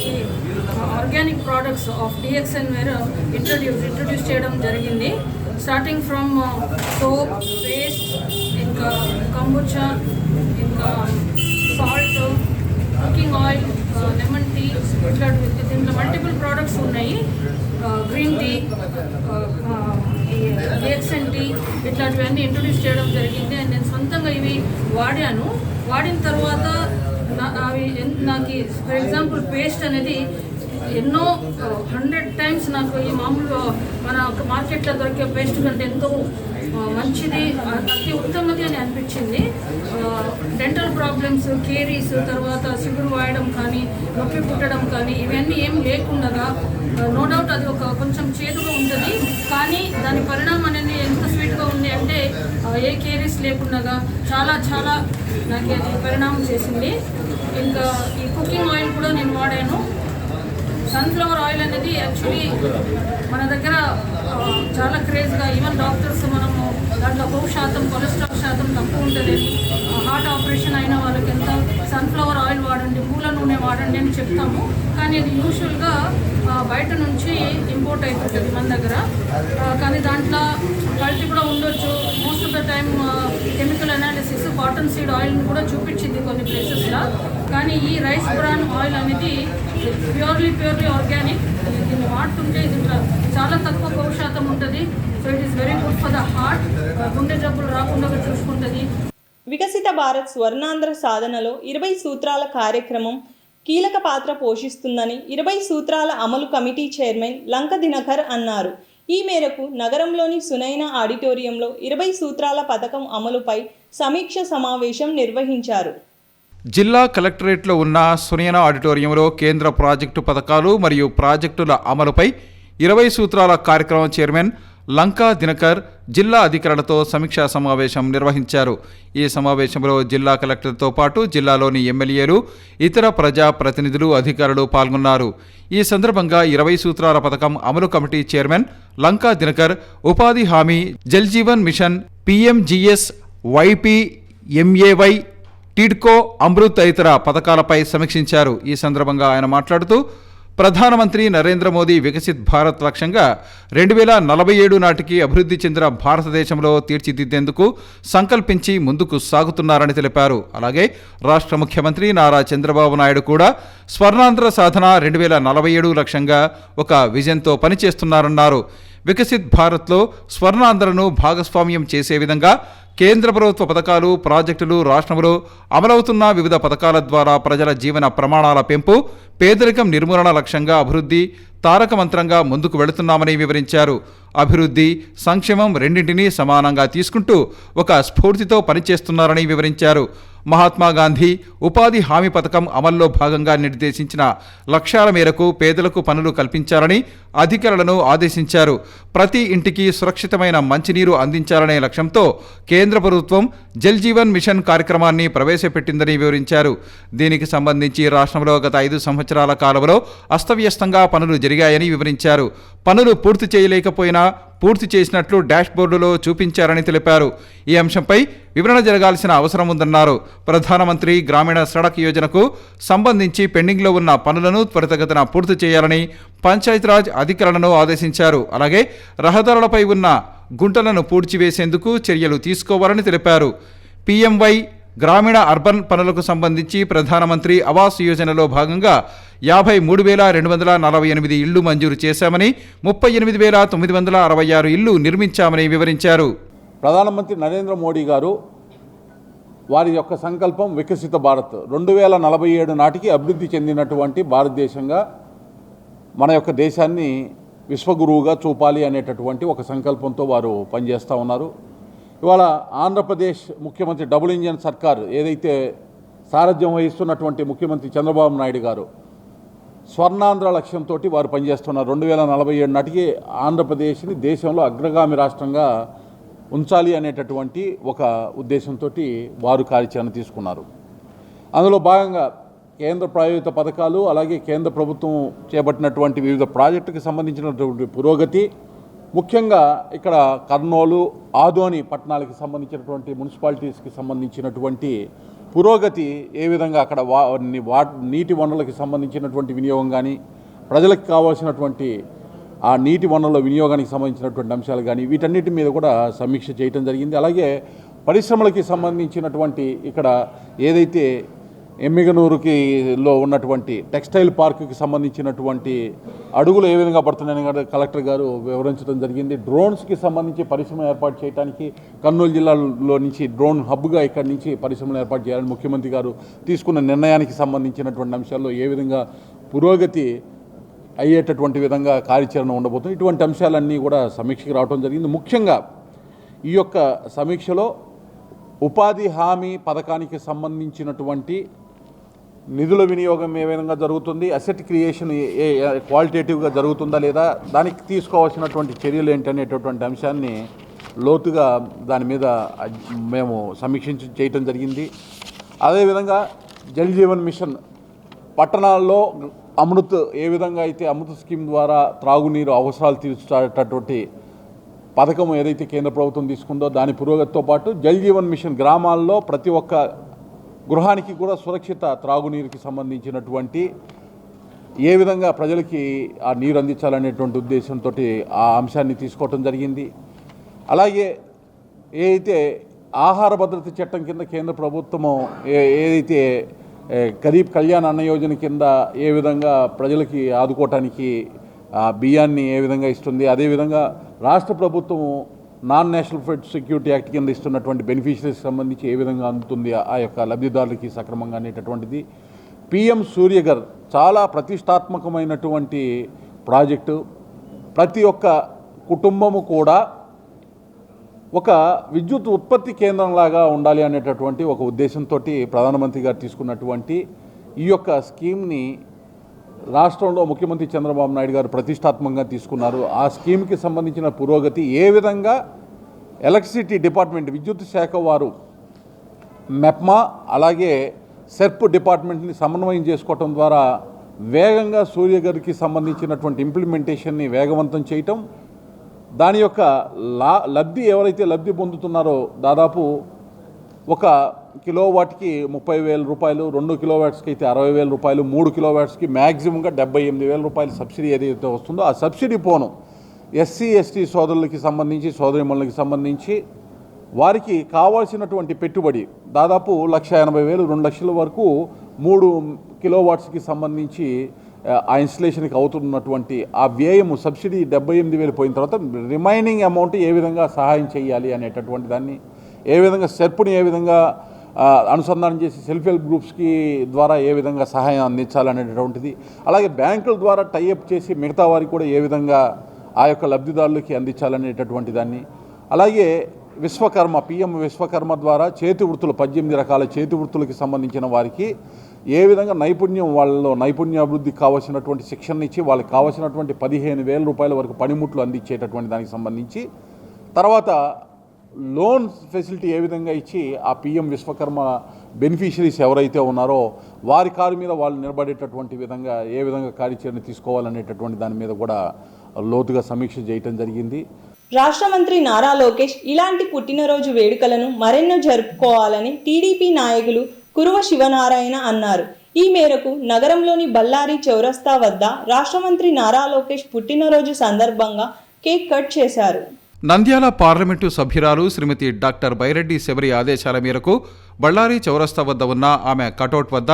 organic products of DXN were introduce చేయడం జరిగింది. స్టార్టింగ్ ఫ్రమ్ సోప్, పేస్ట్, ఇంకా కంబుచా, ఇంకా salt, cooking oil, lemon tea, ఇట్లా దీంట్లో మల్టిపుల్ ప్రోడక్ట్స్ ఉన్నాయి. గ్రీన్ టీ, డిఎక్స్ఎన్ టీ, ఇట్లాంటివన్నీ ఇంట్రొడ్యూస్ చేయడం జరిగింది. అండ్ నేను సొంతంగా ఇవి వాడాను. వాడిన తర్వాత అవి నాకు ఫర్ ఎగ్జాంపుల్ పేస్ట్ అనేది ఎన్నో 100 టైమ్స్ నాకు ఈ మామూలు మన మార్కెట్లో దొరికే పేస్ట్ కంటే ఎంతో మంచిది, అతి ఉత్తమది అని అనిపించింది. డెంటల్ ప్రాబ్లమ్స్, కేరీస్, తర్వాత సిగురు వాయడం కానీ, నొప్పి పుట్టడం కానీ ఇవన్నీ ఏం లేకుండా, నో డౌట్ అది ఒక కొంచెం చేదుగా ఉంటుంది, కానీ దాని పరిణామం అనేది ఎంత స్వీట్గా ఉంది అంటే ఏ కేరీస్ లేకుండా చాలా చాలా నాకు అది పరిణామం చేసింది. ఇంకా ఈ కుకింగ్ ఆయిల్ కూడా నేను వాడాను. సన్ఫ్లవర్ ఆయిల్ అనేది యాక్చువల్లీ మన దగ్గర చాలా క్రేజ్గా, ఈవెన్ డాక్టర్స్ మనము దాంట్లో కొవ్వు శాతం, కొలెస్ట్రాల్ శాతం తక్కువ ఉంటుందని, హార్ట్ ఆపరేషన్ అయిన వాళ్ళకి ఎంత సన్ఫ్లవర్ ఆయిల్ వాడండి, పూల నూనె వాడండి అని చెప్తాము. కానీ అది యూజువల్గా బయట నుంచి ఇంపోర్ట్ అయిపోతుంది మన దగ్గర. కానీ దాంట్లో క్వాలిటీ కూడా ఉండొచ్చు. Most of the time chemical analysis cotton seed ఆయిల్ని కూడా చూపించింది కొన్ని ప్లేసెస్లో. కానీ ఈ రైస్ బ్రాన్ ఆయిల్ అనేది ప్యూర్లీ ఆర్గానిక్. దీన్ని వాడుతుంటే దీంట్లో చాలా తక్కువ కొవ్వు శాతం ఉంటుంది. So it is very good for the heart. గుండె జబ్బులు రాకుండా చూసుకుంటుంది. వికసిత భారత్ స్వర్ణాంధ్ర సాధనలో 20 సూత్రాల కార్యక్రమం కీలక పాత్ర పోషిస్తుందని 20 సూత్రాల అమలు కమిటీ చైర్మన్ లంక దినకర్ అన్నారు. ఈ మేరకు నగరంలోని సునైనా ఆడిటోరియంలో 20 సూత్రాల పథకం అమలుపై సమీక్ష సమావేశం నిర్వహించారు. జిల్లా కలెక్టరేట్లో ఉన్న సునైనా ఆడిటోరియంలో కేంద్ర ప్రాజెక్టు పథకాలు మరియు ప్రాజెక్టుల అమలుపై 20 సూత్రాల కార్యక్రమం చైర్మన్ లంకా దినకర్ జిల్లా అధికారులతో సమీక్షా సమావేశం నిర్వహించారు. ఈ సమావేశంలో జిల్లా కలెక్టర్తో పాటు జిల్లాలోని ఎమ్మెల్యేలు, ఇతర ప్రజా ప్రతినిధులు, అధికారులు పాల్గొన్నారు. ఈ సందర్భంగా 20 సూత్రాల పథకం అమలు కమిటీ చైర్మన్ లంకా దినకర్ ఉపాధి హామీ, Jal Jeevan mission, PMGS, YPMAY, TIDCO, AMRUT తదితర పథకాలపై సమీక్షించారు. ఈ సందర్భంగా ఆయన మాట్లాడుతూ ప్రధానమంత్రి నరేంద్ర మోదీ వికసిత్ భారత్ లక్ష్యంగా 2047 నాటికి అభివృద్ధి చెందిన భారతదేశంలో తీర్చిదిద్దేందుకు సంకల్పించి ముందుకు సాగుతున్నారని తెలిపారు. అలాగే రాష్ట్ర ముఖ్యమంత్రి నారా చంద్రబాబు నాయుడు కూడా స్వర్ణాంధ్ర సాధన 2047 లక్ష్యంగా ఒక విజన్తో పనిచేస్తున్నారన్నారు. వికసిత్ భారత్లో స్వర్ణాంధ్రను భాగస్వామ్యం చేసే విధంగా కేంద్ర ప్రభుత్వ పథకాలు, ప్రాజెక్టులు, రాష్ట్రంలో అమలవుతున్న వివిధ పథకాల ద్వారా ప్రజల జీవన ప్రమాణాల పెంపు, పేదరికం నిర్మూలన లక్ష్యంగా అభివృద్ధి తారక మంత్రంగా ముందుకు వెళుతున్నామని వివరించారు. అభివృద్ధి, సంక్షేమం రెండింటినీ సమానంగా తీసుకుంటూ ఒక స్ఫూర్తితో పనిచేస్తున్నారని వివరించారు. మహాత్మా గాంధీ ఉపాధి హామీ పథకం అమల్లో భాగంగా నిర్దేశించిన లక్ష్యాల మేరకు పేదలకు పనులు కల్పించాలని అధికారులను ఆదేశించారు. ప్రతి ఇంటికి సురక్షితమైన మంచినీరు అందించాలనే లక్ష్యంతో కేంద్ర ప్రభుత్వం జల్ జీవన్ మిషన్ కార్యక్రమాన్ని ప్రవేశపెట్టిందని వివరించారు. దీనికి సంబంధించి రాష్ట్రంలో గత 5 సంవత్సరాల కాలంలో అస్తవ్యస్తంగా పనులు జరిగాయని వివరించారు. పనులు పూర్తి చేయలేకపోయినా పూర్తి చేసినట్లు డాష్బోర్డులో చూపించారని తెలిపారు. ఈ అంశంపై వివరణ జరగాల్సిన అవసరం ఉందన్నారు. ప్రధానమంత్రి గ్రామీణ సడక్ యోజనకు సంబంధించి పెండింగ్లో ఉన్న పనులను త్వరితగతిన పూర్తి చేయాలని పంచాయతీరాజ్ అధికారులను ఆదేశించారు. అలాగే రహదారులపై ఉన్న గుంటలను పూడ్చివేసేందుకు చర్యలు తీసుకోవాలని తెలిపారు. PMY గ్రామీణ అర్బన్ పనులకు సంబంధించి ప్రధానమంత్రి ఆవాస్ యోజనలో భాగంగా 53,248 ఇళ్లు మంజూరు చేశామని 38,966 ఇళ్లు నిర్మించామని వివరించారు. ప్రధానమంత్రి నరేంద్ర మోడీ గారు వారి యొక్క సంకల్పం వికసిత భారత్ 2047 నాటికి అభివృద్ధి చెందినటువంటి భారతదేశంగా మన యొక్క దేశాన్ని విశ్వగురువుగా చూపాలి అనేటటువంటి ఒక సంకల్పంతో వారు పనిచేస్తూ ఉన్నారు. ఇవాళ ఆంధ్రప్రదేశ్ ముఖ్యమంత్రి డబుల్ ఇంజన్ సర్కార్ ఏదైతే సారథ్యం వహిస్తున్నటువంటి ముఖ్యమంత్రి చంద్రబాబు నాయుడు గారు స్వర్ణాంధ్ర లక్ష్యంతో వారు పనిచేస్తున్నారు. 2047 నాటికి ఆంధ్రప్రదేశ్ని దేశంలో అగ్రగామి రాష్ట్రంగా ఉంచాలి అనేటటువంటి ఒక ఉద్దేశంతో వారు కార్యాచరణ తీసుకున్నారు. అందులో భాగంగా కేంద్ర ప్రాయోజిత పథకాలు, అలాగే కేంద్ర ప్రభుత్వం చేపట్టినటువంటి వివిధ ప్రాజెక్టుకి సంబంధించినటువంటి పురోగతి, ముఖ్యంగా ఇక్కడ కర్నూలు, ఆదోని పట్టణాలకి సంబంధించినటువంటి మున్సిపాలిటీస్కి సంబంధించినటువంటి పురోగతి, ఏ విధంగా అక్కడ నీటి వనరులకి సంబంధించినటువంటి వినియోగం కానీ, ప్రజలకు కావాల్సినటువంటి ఆ నీటి వనరుల వినియోగానికి సంబంధించినటువంటి అంశాలు కానీ, వీటన్నిటి మీద కూడా సమీక్ష చేయడం జరిగింది. అలాగే పరిశ్రమలకి సంబంధించినటువంటి ఇక్కడ ఏదైతే ఎమ్మిగనూరులో ఉన్నటువంటి టెక్స్టైల్ పార్కుకి సంబంధించినటువంటి అడుగులు ఏ విధంగా పడుతున్నాయని కలెక్టర్ గారు వివరించడం జరిగింది. డ్రోన్స్కి సంబంధించి పరిశ్రమ ఏర్పాటు చేయడానికి కర్నూలు జిల్లాలో నుంచి డ్రోన్ హబ్గా ఇక్కడి నుంచి పరిశ్రమలు ఏర్పాటు చేయాలని ముఖ్యమంత్రి గారు తీసుకున్న నిర్ణయానికి సంబంధించినటువంటి అంశాల్లో ఏ విధంగా పురోగతి అయ్యేటటువంటి విధంగా కార్యాచరణ ఉండబోతుంది. ఇటువంటి అంశాలన్నీ కూడా సమీక్షకి రావడం జరిగింది. ముఖ్యంగా ఈ యొక్క సమీక్షలో ఉపాధి హామీ పథకానికి సంబంధించినటువంటి నిధుల వినియోగం ఏ విధంగా జరుగుతుంది, అసెట్ క్రియేషన్ క్వాలిటేటివ్గా జరుగుతుందా లేదా, దానికి తీసుకోవాల్సినటువంటి చర్యలు ఏంటనేటటువంటి అంశాన్ని లోతుగా దాని మీద మేము చేయటం జరిగింది. అదేవిధంగా జల్ జీవన్ మిషన్ పట్టణాల్లో అమృత్ ఏ విధంగా అయితే అమృత్ స్కీమ్ ద్వారా త్రాగునీరు అవసరాలు తీర్చేటటువంటి పథకం ఏదైతే కేంద్ర ప్రభుత్వం తీసుకుందో దాని పురోగతితో పాటు జల్ జీవన్ మిషన్ గ్రామాల్లో ప్రతి ఒక్క గృహానికి కూడా సురక్షిత త్రాగునీరుకి సంబంధించినటువంటి ఏ విధంగా ప్రజలకి ఆ నీరు అందించాలనేటువంటి ఉద్దేశంతో ఆ అంశాన్ని తీసుకోవటం జరిగింది. అలాగే ఏదైతే ఆహార భద్రత చట్టం కింద కేంద్ర ప్రభుత్వము ఏదైతే గరీబ్ కళ్యాణ్ అన్న యోజన కింద ఏ విధంగా ప్రజలకి ఆదుకోవటానికి బియ్యాన్ని ఏ విధంగా ఇస్తుంది, అదేవిధంగా రాష్ట్ర ప్రభుత్వము non national food security act కింద ఇస్తున్నటువంటి బెనిఫిషరీస్కి సంబంధించి ఏ విధంగా అందుతుంది ఆ యొక్క లబ్ధిదారులకి సక్రమంగా అనేటటువంటిది. PM సూర్యగర్ చాలా ప్రతిష్టాత్మకమైనటువంటి ప్రాజెక్టు. ప్రతి ఒక్క కుటుంబము కూడా ఒక విద్యుత్ ఉత్పత్తి కేంద్రంలాగా ఉండాలి అనేటటువంటి ఒక ఉద్దేశంతో ప్రధానమంత్రి గారు తీసుకున్నటువంటి ఈ యొక్క స్కీమ్ని రాష్ట్రంలో ముఖ్యమంత్రి చంద్రబాబు నాయుడు గారు ప్రతిష్టాత్మకంగా తీసుకున్నారు. ఆ స్కీమ్కి సంబంధించిన పురోగతి ఏ విధంగా ఎలక్ట్రిసిటీ డిపార్ట్మెంట్ విద్యుత్ శాఖ వారు మెప్మా అలాగే సెర్ప్ డిపార్ట్మెంట్ని సమన్వయం చేసుకోవటం ద్వారా వేగంగా సూర్యగారికి సంబంధించినటువంటి ఇంప్లిమెంటేషన్ని వేగవంతం చేయటం, దాని యొక్క లబ్ధి ఎవరైతే లబ్ధి పొందుతున్నారో దాదాపు 1 కిలోవాట్కి 30,000 రూపాయలు, 2 కిలోవాట్స్కి అయితే 60,000 రూపాయలు, 3 కిలోవాట్స్కి మ్యాక్సిమంగా 78,000 రూపాయలు సబ్సిడీ ఏదైతే వస్తుందో ఆ సబ్సిడీ పోను SC ST సోదరులకి సంబంధించి సోదరిమణులకి సంబంధించి వారికి కావాల్సినటువంటి పెట్టుబడి దాదాపు 1,80,000 2 లక్షల వరకు 3 కిలోవాట్స్కి సంబంధించి ఆ ఇన్స్టలేషన్కి అవుతున్నటువంటి ఆ వ్యయము సబ్సిడీ 78,000 పోయిన తర్వాత రిమైనింగ్ అమౌంట్ ఏ విధంగా సహాయం చేయాలి అనేటటువంటి దాన్ని, ఏ విధంగా సెర్ప్ని ఏ విధంగా అనుసంధానం చేసి సెల్ఫ్ హెల్ప్ గ్రూప్స్కి ద్వారా ఏ విధంగా సహాయం అందించాలనేటటువంటిది, అలాగే బ్యాంకుల ద్వారా టైఅప్ చేసి మిగతా వారికి కూడా ఏ విధంగా ఆ యొక్క లబ్ధిదారులకి అందించాలనేటటువంటి దాన్ని, అలాగే విశ్వకర్మ పిఎం విశ్వకర్మ ద్వారా చేతి వృత్తులు 18 రకాల చేతి వృత్తులకి సంబంధించిన వారికి ఏ విధంగా నైపుణ్యం వాళ్ళలో నైపుణ్యాభివృద్ధికి కావాల్సినటువంటి శిక్షణ ఇచ్చి వాళ్ళకి కావాల్సినటువంటి 15,000 రూపాయల వరకు పనిముట్లు అందించేటటువంటి దానికి సంబంధించి, తర్వాత లోన్ ఫెసిలిటీ ఏ విధంగా ఇచ్చి ఆ పిఎం విశ్వకర్మ బెనిఫిషరీస్ ఎవరైతే ఉన్నారో వారి కారు మీద వాళ్ళు నిలబడేటటువంటి విధంగా ఏ విధంగా కార్యాచరణ తీసుకోవాలనేటటువంటి దాని మీద కూడా లోతుగా సమీక్ష చేయటం జరిగింది. రాష్ట్ర మంత్రి నారా లోకేష్ ఇలాంటి పుట్టినరోజు వేడుకలను మరెన్నో జరుపుకోవాలని టీడీపీ నాయకులు కురువ శివనారాయణ అన్నారు. ఈ మేరకు నగరంలోని బళ్ళారి చౌరస్తా వద్ద రాష్ట్ర మంత్రి నారా లోకేష్ పుట్టినరోజు సందర్భంగా కేక్ కట్ చేశారు. నంద్యాల పార్లమెంటు సభ్యురాలు శ్రీమతి డాక్టర్ బైరెడ్డి శబరి ఆదేశాల మేరకు బళ్ళారి చౌరస్తా వద్ద ఉన్న ఆమె కటౌట్ వద్ద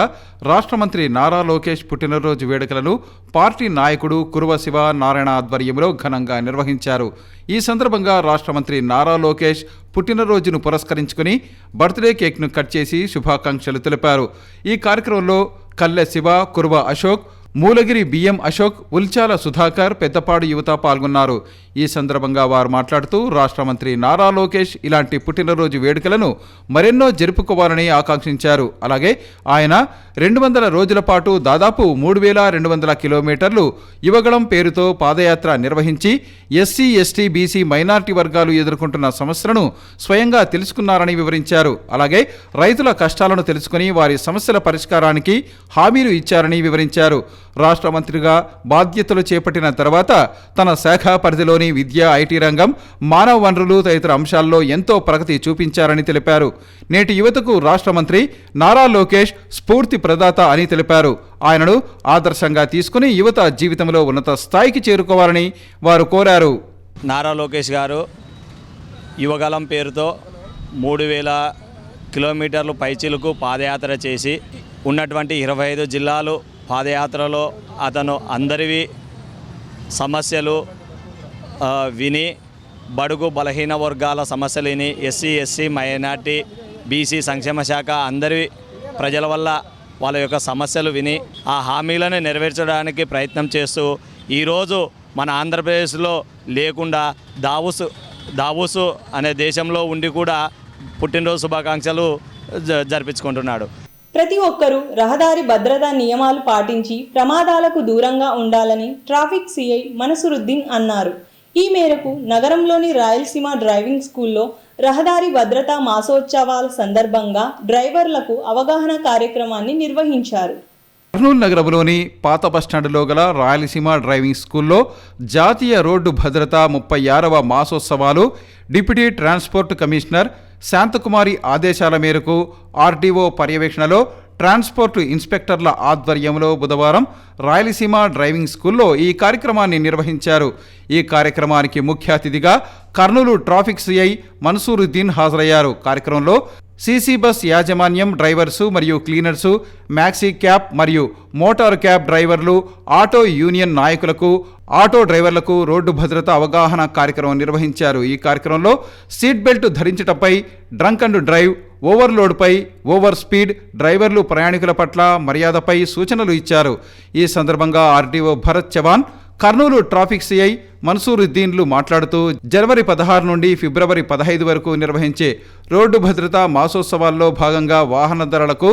రాష్ట్ర మంత్రి నారా లోకేష్ పుట్టినరోజు వేడుకలను పార్టీ నాయకుడు కురువ శివ నారాయణ ఆధ్వర్యంలో ఘనంగా నిర్వహించారు. ఈ సందర్భంగా రాష్ట్ర మంత్రి నారా లోకేష్ పుట్టినరోజును పురస్కరించుకుని బర్త్డే కేక్ను కట్ చేసి శుభాకాంక్షలు తెలిపారు. ఈ కార్యక్రమంలో కల్లె శివ, కురువ అశోక్, మూలగిరి బిఎం అశోక్, ఉల్చాల సుధాకర్, పెద్దపాడు యువత పాల్గొన్నారు. ఈ సందర్భంగా వారు మాట్లాడుతూ రాష్ట్ర మంత్రి నారా లోకేష్ ఇలాంటి పుట్టినరోజు వేడుకలను మరెన్నో జరుపుకోవాలని ఆకాంక్షించారు. అలాగే ఆయన 200 రోజుల పాటు దాదాపు 3,200 కిలోమీటర్లు యువగళం పేరుతో పాదయాత్ర నిర్వహించి ఎస్సీ, ఎస్టీ, బీసీ, మైనార్టీ వర్గాలు ఎదుర్కొంటున్న సమస్యలను స్వయంగా తెలుసుకున్నారని వివరించారు. అలాగే రైతుల కష్టాలను తెలుసుకుని వారి సమస్యల పరిష్కారానికి హామీలు ఇచ్చారని వివరించారు. రాష్ట్ర మంత్రిగా బాధ్యతలు చేపట్టిన తర్వాత తన శాఖ పరిధిలోని విద్య, ఐటీ రంగం, మానవ వనరులు తదితర అంశాల్లో ఎంతో ప్రగతి చూపించారని తెలిపారు. నేటి యువతకు రాష్ట్ర మంత్రి నారా లోకేష్ స్ఫూర్తి ప్రదాత అని తెలిపారు. ఆయనను ఆదర్శంగా తీసుకుని యువత జీవితంలో ఉన్నత స్థాయికి చేరుకోవాలని వారు కోరారు. నారా లోకేష్ గారు యువగలం పేరుతో 3,000 కిలోమీటర్లు పైచిలుకు పాదయాత్ర చేసి ఉన్నటువంటి 25 జిల్లాలు పాదయాత్రలో అతను అందరివి సమస్యలు విని బడుగు బలహీన వర్గాల సమస్యలు విని ఎస్సీ, ఎస్సీ, మైనార్టీ, బీసీ సంక్షేమ శాఖ అందరి ప్రజల వల్ల వాళ్ళ యొక్క సమస్యలు విని ఆ హామీలను నెరవేర్చడానికి ప్రయత్నం చేస్తూ ఈరోజు మన ఆంధ్రప్రదేశ్లో లేకుండా దావూసు అనే దేశంలో ఉండి కూడా పుట్టినరోజు శుభాకాంక్షలు జరిపించుకుంటున్నాడు. ప్రతి ఒక్కరూ రహదారి భద్రతా నియమాలు పాటించి ప్రమాదాలకు దూరంగా ఉండాలని ట్రాఫిక్ సిఐ మనసురుద్దీన్ అన్నారు. ఈ మేరకు నగరంలోని రాయలసీమ డ్రైవింగ్ స్కూల్లో రహదారి భద్రతా మాసోత్సవాల సందర్భంగా డ్రైవర్లకు అవగాహన కార్యక్రమాన్ని నిర్వహించారు. కర్నూలు నగరంలోని పాత బస్టాండ్లో గల రాయలసీమ డ్రైవింగ్ స్కూల్లో జాతీయ రోడ్డు భద్రతా 36వ మాసోత్సవాలు డిప్యూటీ ట్రాన్స్పోర్ట్ కమిషనర్ శాంతకుమారి ఆదేశాల మేరకు ఆర్డీఓ పర్యవేక్షణలో ట్రాన్స్పోర్ట్ ఇన్స్పెక్టర్ల ఆధ్వర్యంలో బుధవారం రాయలసీమ డ్రైవింగ్ స్కూల్లో ఈ కార్యక్రమాన్ని నిర్వహించారు. ఈ కార్యక్రమానికి ముఖ్య అతిథిగా కర్నూలు ట్రాఫిక్ సిఐ మన్సూరుద్దీన్ హాజరయ్యారు. కార్యక్రమంలో సీసీ బస్ యాజమాన్యం, డ్రైవర్సు మరియు క్లీనర్సు, మ్యాక్సీ క్యాబ్ మరియు మోటారు క్యాబ్ డ్రైవర్లు, ఆటో యూనియన్ నాయకులకు, ఆటో డ్రైవర్లకు రోడ్డు భద్రత అవగాహన కార్యక్రమం నిర్వహించారు. ఈ కార్యక్రమంలో సీట్ బెల్ట్ ధరించటంపై, డ్రంక్ అండ్ డ్రైవ్, ఓవర్లోడ్పై, ఓవర్ స్పీడ్, డ్రైవర్లు ప్రయాణికుల పట్ల మర్యాదపై సూచనలు ఇచ్చారు. ఈ సందర్భంగా RDO Bharat Chavan, Kurnool traffic CI మన్సూరుద్దీన్లు మాట్లాడుతూ జనవరి 16 నుండి ఫిబ్రవరి 15 వరకు నిర్వహించే రోడ్డు భద్రతా మాసోత్సవాల్లో భాగంగా వాహనదారులకు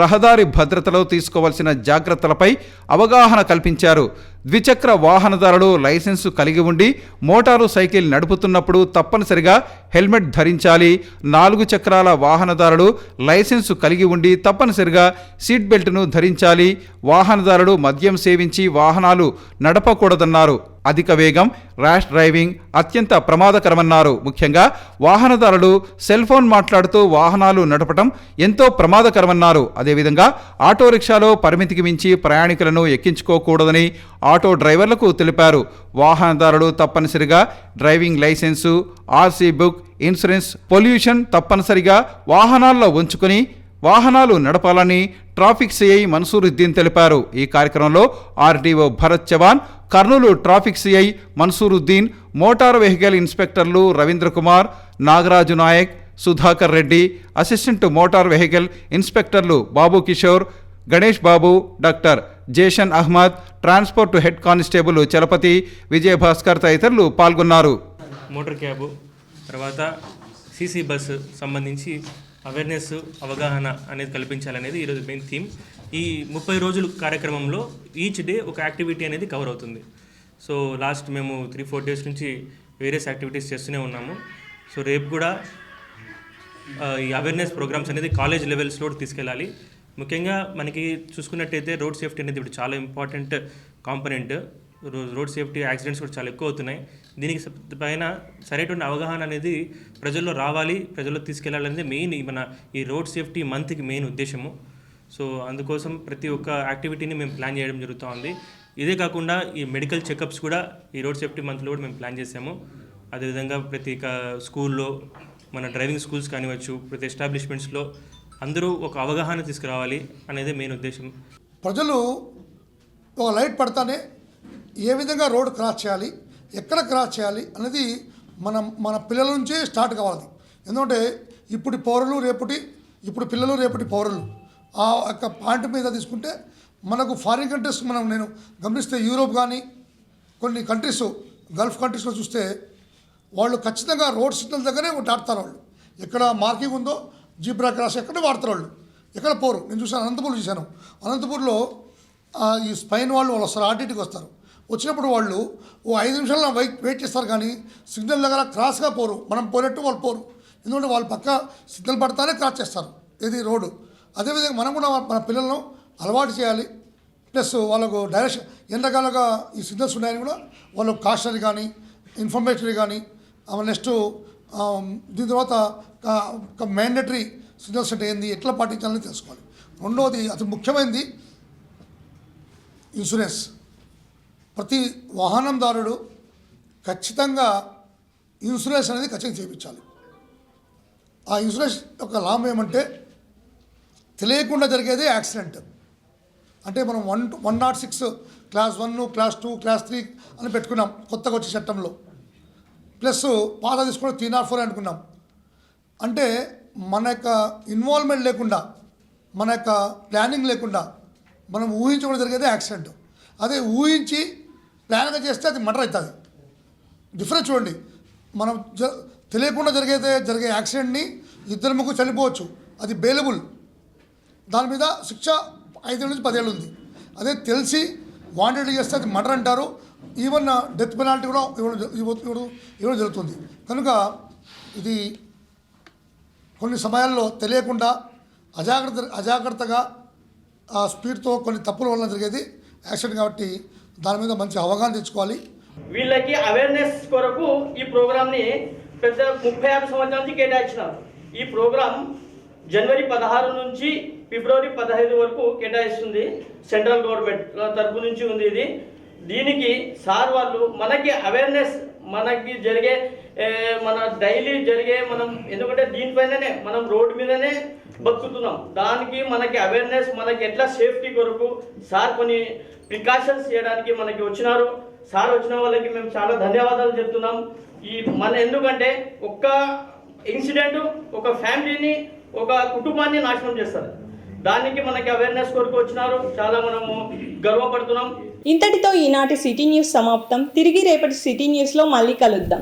రహదారి భద్రతలో తీసుకోవాల్సిన జాగ్రత్తలపై అవగాహన కల్పించారు. ద్విచక్ర వాహనదారులు లైసెన్సు కలిగి ఉండి మోటారు సైకిల్ నడుపుతున్నప్పుడు తప్పనిసరిగా హెల్మెట్ ధరించాలి. 4 చక్రాల వాహనదారులు లైసెన్సు కలిగి ఉండి తప్పనిసరిగా సీట్ బెల్ట్ను ధరించాలి. వాహనదారులు మద్యం సేవించి వాహనాలు నడపకూడదన్నారు. అధిక వేగం, ర్యాష్ డ్రైవింగ్ అత్యంత ప్రమాదకరమన్నారు. ముఖ్యంగా వాహనదారులు సెల్ ఫోన్ మాట్లాడుతూ వాహనాలు నడపడం ఎంతో ప్రమాదకరమన్నారు. అదేవిధంగా ఆటో రిక్షాలో పరిమితికి మించి ప్రయాణికులను ఎక్కించుకోకూడదని ఆటో డ్రైవర్లకు తెలిపారు. వాహనదారులు తప్పనిసరిగా driving licence, RC book, insurance, pollution తప్పనిసరిగా వాహనాల్లో ఉంచుకొని వాహనాలు నడపాలని ట్రాఫిక్ సిఐ మన్సూరుద్దీన్ తెలిపారు. ఈ కార్యక్రమంలో RDO Bharat Chavan, Kurnool traffic CI Mansuruddin, motor vehicle ఇన్స్పెక్టర్లు Ravindra Kumar, Nagaraju Nayak, Sudhakar Reddy, assistant motor vehicle ఇన్స్పెక్టర్లు Babu Kishore, Ganesh Babu, doctor Jeshan Ahmed, transport head constable Chalapathi, Vijayabhaskar తదితరులు పాల్గొన్నారు. మోటార్ క్యాబు, తర్వాత సీసీ బస్సు సంబంధించి అవేర్నెస్, అవగాహన అనేది కల్పించాలనేది ఈరోజు మెయిన్ థీమ్. ఈ 30 రోజుల కార్యక్రమంలో ఈచ్ డే ఒక యాక్టివిటీ అనేది కవర్ అవుతుంది. సో లాస్ట్ మేము 3-4 డేస్ నుంచి వేరియస్ యాక్టివిటీస్ చేస్తూనే ఉన్నాము. సో రేపు కూడా ఈ అవేర్నెస్ ప్రోగ్రామ్స్ అనేది కాలేజ్ లెవెల్స్లో తీసుకెళ్ళాలి. ముఖ్యంగా మనకి చూసుకున్నట్టయితే రోడ్ సేఫ్టీ అనేది ఇప్పుడు చాలా important component. Road safety accidents కూడా చాలా ఎక్కువ అవుతున్నాయి. దీనికి పైన సరైన అవగాహన అనేది ప్రజల్లో రావాలి, ప్రజల్లో తీసుకెళ్లాలనేది మెయిన్ ఈ రోడ్ సేఫ్టీ మంత్కి మెయిన్ ఉద్దేశము. సో అందుకోసం ప్రతి ఒక్క యాక్టివిటీని మేము ప్లాన్ చేయడం జరుగుతూ ఉంది. ఇదే కాకుండా ఈ మెడికల్ చెకప్స్ కూడా ఈ రోడ్ సేఫ్టీ మంత్లో కూడా మేము ప్లాన్ చేసాము. అదేవిధంగా ప్రతి స్కూల్లో, మన డ్రైవింగ్ స్కూల్స్ కానివచ్చు, ప్రతి ఎస్టాబ్లిష్మెంట్స్లో అందరూ ఒక అవగాహన తీసుకురావాలి అనేది మెయిన్ ఉద్దేశం. ప్రజలు ఒక లైట్ పడతానే ఏ విధంగా రోడ్ క్రాస్ చేయాలి, ఎక్కడ క్రాస్ చేయాలి అనేది మన పిల్లల నుంచే స్టార్ట్ కావాలి. ఎందుకంటే ఇప్పుడు పిల్లలు రేపటి పౌరులు ఆ యొక్క పాయింట్ మీద తీసుకుంటే మనకు ఫారిన్ కంట్రీస్ నేను గమనిస్తే యూరోప్ కానీ కొన్ని కంట్రీస్, గల్ఫ్ కంట్రీస్లో చూస్తే వాళ్ళు ఖచ్చితంగా రోడ్ సిగ్నల్ దగ్గరే దాటుతారు. వాళ్ళు ఎక్కడ మార్కింగ్ ఉందో జీబ్రా క్రాస్ ఎక్కడ వాడతారు, వాళ్ళు ఎక్కడ పోరు. నేను చూసాను, అనంతపూర్లో చూశాను. అనంతపూర్లో ఈ స్పైన్ వాళ్ళు వస్తారు, ఆర్టీటీకి వస్తారు. వచ్చినప్పుడు వాళ్ళు 5 నిమిషాలు వెయిట్ చేస్తారు, కానీ సిగ్నల్ దగ్గర క్రాస్గా పోరు. మనం పోయినట్టు వాళ్ళు పోరు. ఎందుకంటే వాళ్ళు పక్క సిగ్నల్ పడతానే క్రాస్ చేస్తారు ఇది రోడ్డు. అదేవిధంగా మనం కూడా మన పిల్లలను అలవాటు చేయాలి. ప్లస్ వాళ్ళకు డైరెక్షన్ ఎన్ని రకాలుగా ఈ సిగ్నల్స్ ఉన్నాయని కూడా వాళ్ళకు కాషనరీ కానీ, ఇన్ఫర్మేటరీ కానీ, నెక్స్ట్ దీని తర్వాత మ్యాండేటరీ సిగ్నల్స్ అంటే ఏంది, ఎట్లా పాటించాలని తెలుసుకోవాలి. రెండవది అతి ముఖ్యమైనది ఇన్సూరెన్స్. ప్రతి వాహనందారుడు ఖచ్చితంగా ఇన్సూరెన్స్ అనేది ఖచ్చితంగా చేయించాలి. ఆ ఇన్సూరెన్స్ యొక్క లాభం ఏమంటే తెలియకుండా జరిగేదే యాక్సిడెంట్. అంటే మనం 106 క్లాస్ 1, క్లాస్ 2, క్లాస్ 3 అని పెట్టుకున్నాం కొత్తగా వచ్చే చట్టంలో. ప్లస్ పాత తీసుకుని 304 అనుకున్నాం. అంటే మన యొక్క ఇన్వాల్వ్మెంట్ లేకుండా, మన యొక్క ప్లానింగ్ లేకుండా మనం ఊహించకుండా జరిగేదే యాక్సిడెంట్. అదే ఊహించి ప్లాన్గా చేస్తే అది మర్డర్ అవుతుంది. డిఫరెన్స్ చూడండి. మనం తెలియకుండా జరిగే యాక్సిడెంట్ని 2-3 చనిపోవచ్చు, అది బెయిలబుల్. దాని మీద శిక్ష 5 నుంచి 10 ఏళ్ళు ఉంది. అదే తెలిసి వాంటెడ్ చేస్తే అది మర్డర్ అంటారు. ఈవెన్ డెత్ పెనాల్టీ కూడా ఇవ్వడం జరుగుతుంది. కనుక ఇది కొన్ని సమయాల్లో తెలియకుండా అజాగ్రత్తగా స్పీడ్తో కొన్ని తప్పుల వల్ల జరిగేది యాక్సిడెంట్. కాబట్టి దాని మీద మంచి అవగాహన తెచ్చుకోవాలి. వీళ్ళకి అవేర్నెస్ కొరకు ఈ ప్రోగ్రామ్ని పెద్ద 36 సంవత్సరాల నుంచి కేటాయించినారు. ఈ ప్రోగ్రాం జనవరి 16 నుంచి ఫిబ్రవరి 15 వరకు కేటాయిస్తుంది. సెంట్రల్ గవర్నమెంట్ తరపు నుంచి ఉంది ఇది. దీనికి సార్ వాళ్ళు మనకి అవేర్నెస్, మనకి జరిగే మన డైలీ జరిగే ఎందుకంటే దీనిపైననే మనం రోడ్డు మీదనే బతుకుతున్నాం. దానికి మనకి అవేర్నెస్, మనకి ఎట్లా సేఫ్టీ కొరకు సార్ కొన్ని ప్రికాషన్స్ చేయడానికి మనకి వచ్చినారు. సార్ వచ్చిన వాళ్ళకి మేము చాలా ధన్యవాదాలు చెప్తున్నాం. ఎందుకంటే ఒక్క ఇన్సిడెంట్ ఒక ఫ్యామిలీని, ఒక కుటుంబాన్ని నాశనం చేస్తారు. దానికి మనకి అవేర్నెస్ కొరకు వచ్చినారు. చాలా మనము గర్వపడుతున్నాం. ఇంతటితో ఈనాటి సిటీ న్యూస్ సమాప్తం. తిరిగి రేపటి సిటీ న్యూస్లో మళ్ళీ కలుద్దాం.